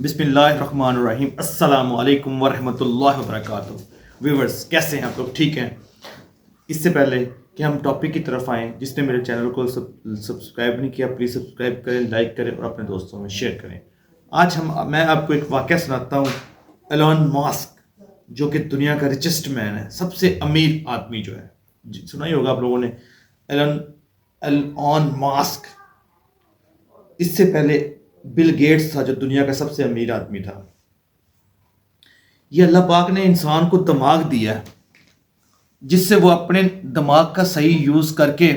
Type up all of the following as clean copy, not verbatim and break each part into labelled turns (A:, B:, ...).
A: बिस्मिल्लाहिर्रहमानिर्रहीम अस्सलामु अलैकुम वरहमतुल्लाहि वबरकातुहू। व्यूवर्स, कैसे हैं आप लोग? ठीक हैं। इससे पहले कि हम टॉपिक की तरफ आएँ, जिसने मेरे चैनल को सब्सक्राइब नहीं किया, प्लीज़ सब्सक्राइब करें, लाइक करें और अपने दोस्तों में शेयर करें। आज मैं आपको एक वाक़या सुनाता हूँ। एलन मस्क, जो कि दुनिया का रिचेस्ट मैन है, सबसे अमीर आदमी जो है, सुना ही होगा आप लोगों ने, एलन मस्क। इससे पहले बिल गेट्स था, जो दुनिया का सबसे अमीर आदमी था। ये अल्लाह पाक ने इंसान को दिमाग दिया है, जिससे वो अपने दिमाग का सही यूज़ करके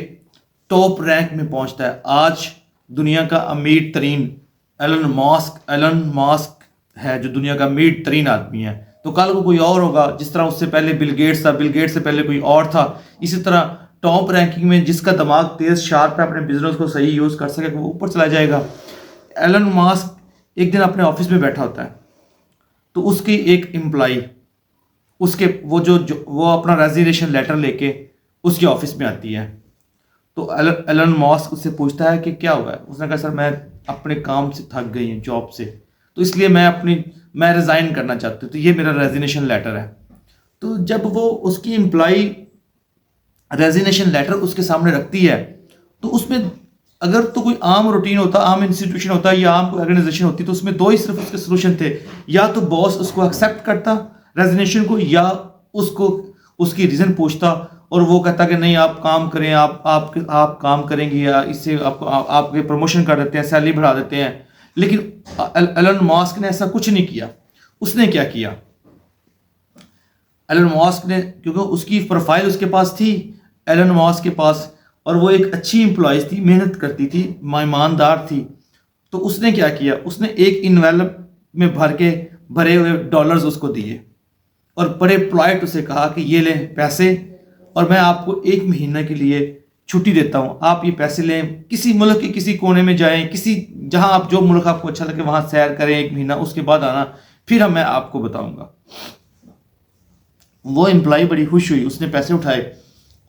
A: टॉप रैंक में पहुंचता है। आज दुनिया का अमीर तरीन एलन मस्क है, जो दुनिया का अमीर तरीन आदमी है। तो कल को कोई और होगा, जिस तरह उससे पहले बिल गेट्स था, बिल गेट्स से पहले कोई और था। इसी तरह टॉप रैंकिंग में जिसका दिमाग तेज शार्प है, अपने बिजनेस को सही यूज़ कर सके, वो ऊपर चला जाएगा। एलन मस्क एक दिन अपने ऑफिस में बैठा होता है, तो उसकी एक एम्प्लॉई उसके वो अपना रेजिग्नेशन लेटर लेके उसके ऑफिस में आती है। तो एलन मस्क उससे पूछता है कि क्या हुआ है। उसने कहा, सर मैं अपने काम से थक गई हूँ, जॉब से, तो इसलिए मैं रिज़ाइन करना चाहती हूँ, तो ये मेरा रेजिग्नेशन लेटर है। तो जब वो उसकी एम्प्लॉई रेजिग्नेशन लेटर उसके सामने रखती है, तो उसमें अगर तो कोई आम रूटीन होता, आम इंस्टीट्यूशन होता या आम कोई ऑर्गेनाइजेशन होती, तो उसमें दो ही सिर्फ उसके सोल्यूशन थे। या तो बॉस उसको एक्सेप्ट करता रेजिग्नेशन को, या उसको उसकी रीज़न पूछता और वो कहता कि नहीं, आप काम करें, आप काम करेंगे, या इससे आपके प्रमोशन कर देते हैं, सैलरी बढ़ा देते हैं। लेकिन एलन मस्क ने ऐसा कुछ नहीं किया। उसने क्या किया? एलन मस्क ने, क्योंकि उसकी प्रोफाइल उसके पास थी, एलन मस्क के पास, और वो एक अच्छी एम्प्लॉयज़ थी, मेहनत करती थी, ईमानदार थी। तो उसने क्या किया? उसने एक इन्वेलप में भरे हुए डॉलर्स उसको दिए और बड़े पोलाइट उसे कहा कि ये लें पैसे, और मैं आपको 1 महीने के लिए छुट्टी देता हूँ। आप ये पैसे लें, किसी मुल्क के किसी कोने में जाएं, जहाँ आप जो मुल्क आपको अच्छा लगे वहाँ सैर करें 1 महीना, उसके बाद आना, फिर मैं आपको बताऊँगा। वो एम्प्लॉय बड़ी खुश हुई, उसने पैसे उठाए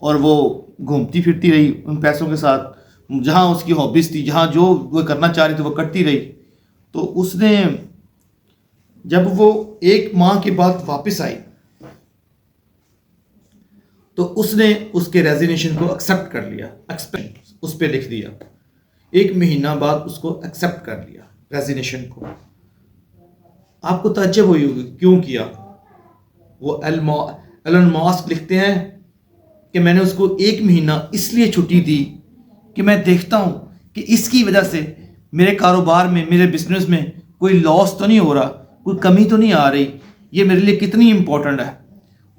A: और वो घूमती फिरती रही उन पैसों के साथ, जहाँ उसकी हॉबीज़ थी, जहाँ जो वो करना चाह रही थी वो करती रही। तो उसने, जब वो 1 माह के बाद वापस आई, तो उसने उसके रेजिग्नेशन को एक्सेप्ट कर लिया, उस पर लिख दिया। 1 महीना बाद उसको एक्सेप्ट कर लिया रेजिग्नेशन को। आपको ताज्जुब हुई होगी क्यों किया? वो एलन मस्क लिखते हैं कि मैंने उसको 1 महीना इसलिए छुट्टी दी कि मैं देखता हूँ कि इसकी वजह से मेरे कारोबार में, मेरे बिजनेस में कोई लॉस तो नहीं हो रहा, कोई कमी तो नहीं आ रही। ये मेरे लिए कितनी इम्पोर्टेंट है।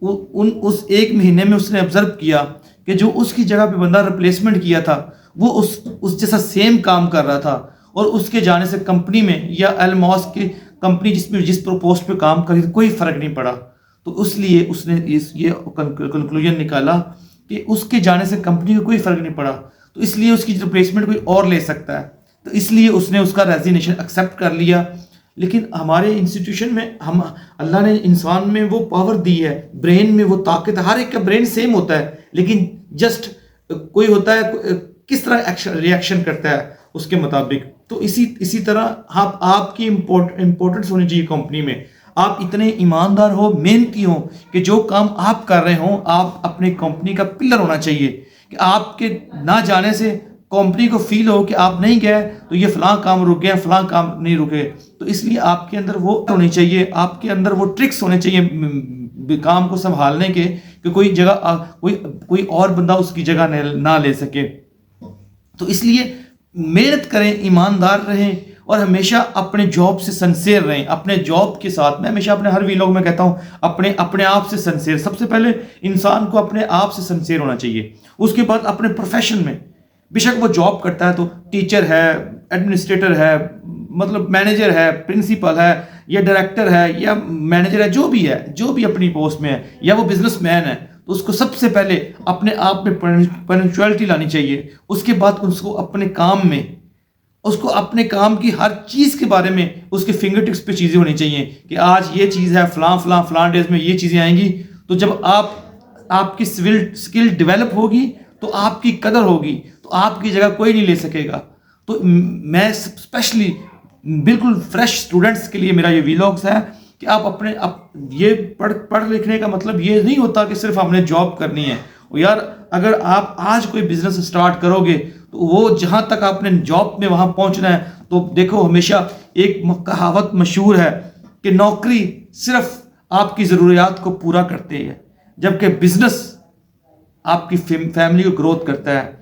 A: उस 1 महीने में उसने ऑब्जर्व किया कि जो उसकी जगह पे बंदा रिप्लेसमेंट किया था, वो उस जैसा सेम काम कर रहा था, और उसके जाने से कंपनी में, या एलन मस्क की कंपनी जिस पोस्ट पे काम कर रही थी, कोई फ़र्क नहीं पड़ा। तो इसलिए उसने ये कंक्लूजन निकाला कि उसके जाने से कंपनी को कोई फ़र्क नहीं पड़ा, तो इसलिए उसकी रिप्लेसमेंट कोई और ले सकता है। तो इसलिए उसने उसका रेजिग्नेशन एक्सेप्ट कर लिया। लेकिन हमारे इंस्टीट्यूशन में अल्लाह ने इंसान में वो पावर दी है, ब्रेन में वो ताकत है। हर एक का ब्रेन सेम होता है, लेकिन जस्ट कोई होता है किस तरह रिएक्शन करता है उसके मुताबिक। तो इसी तरह आपकी इम्पोर्टेंस होनी चाहिए कंपनी में। आप इतने ईमानदार हो, मेहनती हो, कि जो काम आप कर रहे हो, आप अपनी कंपनी का पिलर होना चाहिए, कि आपके ना जाने से कंपनी को फील हो कि आप नहीं गए तो ये फ़लाँ काम रुक गया, फ़लाँ काम नहीं रुके। तो इसलिए आपके अंदर वो होनी चाहिए, आपके अंदर वो ट्रिक्स होने चाहिए काम को संभालने के, कि कोई जगह कोई और बंदा उसकी जगह ना ले सके। तो इसलिए मेहनत करें, ईमानदार रहें, और हमेशा अपने जॉब से सिंसियर रहें। अपने जॉब के साथ, मैं हमेशा अपने हर वीलॉग में कहता हूँ, अपने आप से सिंसियर। सबसे पहले इंसान को अपने आप से सिंसियर होना चाहिए। उसके बाद अपने प्रोफेशन में, बेशक वो जॉब करता है, तो टीचर है, एडमिनिस्ट्रेटर है, मतलब मैनेजर है, प्रिंसिपल है, या डायरेक्टर है, या मैनेजर है, जो भी अपनी पोस्ट में है, या वो बिजनेसमैन है, तो उसको सबसे पहले अपने आप में पंक्चुअलिटी लानी चाहिए। उसके बाद उसको अपने काम की हर चीज़ के बारे में उसके फिंगर टिप्स पे चीज़ें होनी चाहिए, कि आज ये चीज़ है, फलां डेज में ये चीज़ें आएंगी। तो जब आपकी स्किल डेवलप होगी, तो आपकी कदर होगी, तो आपकी जगह कोई नहीं ले सकेगा। तो मैं स्पेशली बिल्कुल फ्रेश स्टूडेंट्स के लिए मेरा ये वीलॉग्स है कि आप अपने ये पढ़ लिखने का मतलब ये नहीं होता कि सिर्फ हमने जॉब करनी है। और यार अगर आप आज कोई बिजनेस स्टार्ट करोगे तो वो जहां तक आपने जॉब में वहां पहुंचना है, तो देखो हमेशा एक कहावत मशहूर है कि नौकरी सिर्फ आपकी ज़रूरियात को पूरा करती है, जबकि बिजनेस आपकी फैमिली को ग्रोथ करता है।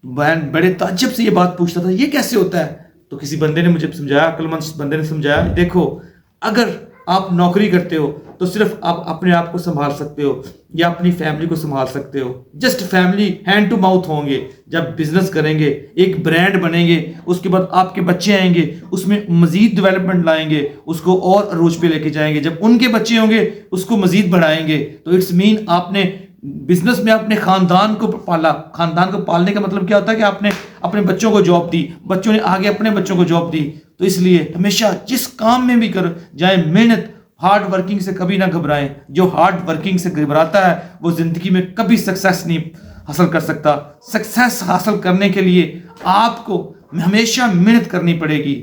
A: बहन बड़े ताज्जुब से ये बात पूछता था, ये कैसे होता है? तो किसी बंदे ने मुझे समझाया, अक्लमंद बंदे ने समझाया, देखो अगर आप नौकरी करते हो तो सिर्फ आप अपने आप को संभाल सकते हो या अपनी फैमिली को संभाल सकते हो, just family hand to mouth होंगे। जब बिजनेस करेंगे, एक ब्रांड बनेंगे, उसके बाद आपके बच्चे आएंगे, उसमें मजीद डेवलपमेंट लाएंगे, उसको और अरूज पे लेके जाएंगे। जब उनके बच्चे होंगे उसको मजीद बढ़ाएंगे। तो इट्स मीन आपने बिजनेस में अपने खानदान को पाला। खानदान को पालने का मतलब क्या होता है कि आपने अपने बच्चों को जॉब दी, बच्चों ने आगे अपने बच्चों को जॉब दी। तो इसलिए हमेशा जिस काम में भी कर जाए, मेहनत हार्ड वर्किंग से कभी ना घबराएं। जो हार्ड वर्किंग से घबराता है वो जिंदगी में कभी सक्सेस नहीं हासिल कर सकता। सक्सेस हासिल करने के लिए आपको हमेशा मेहनत करनी पड़ेगी।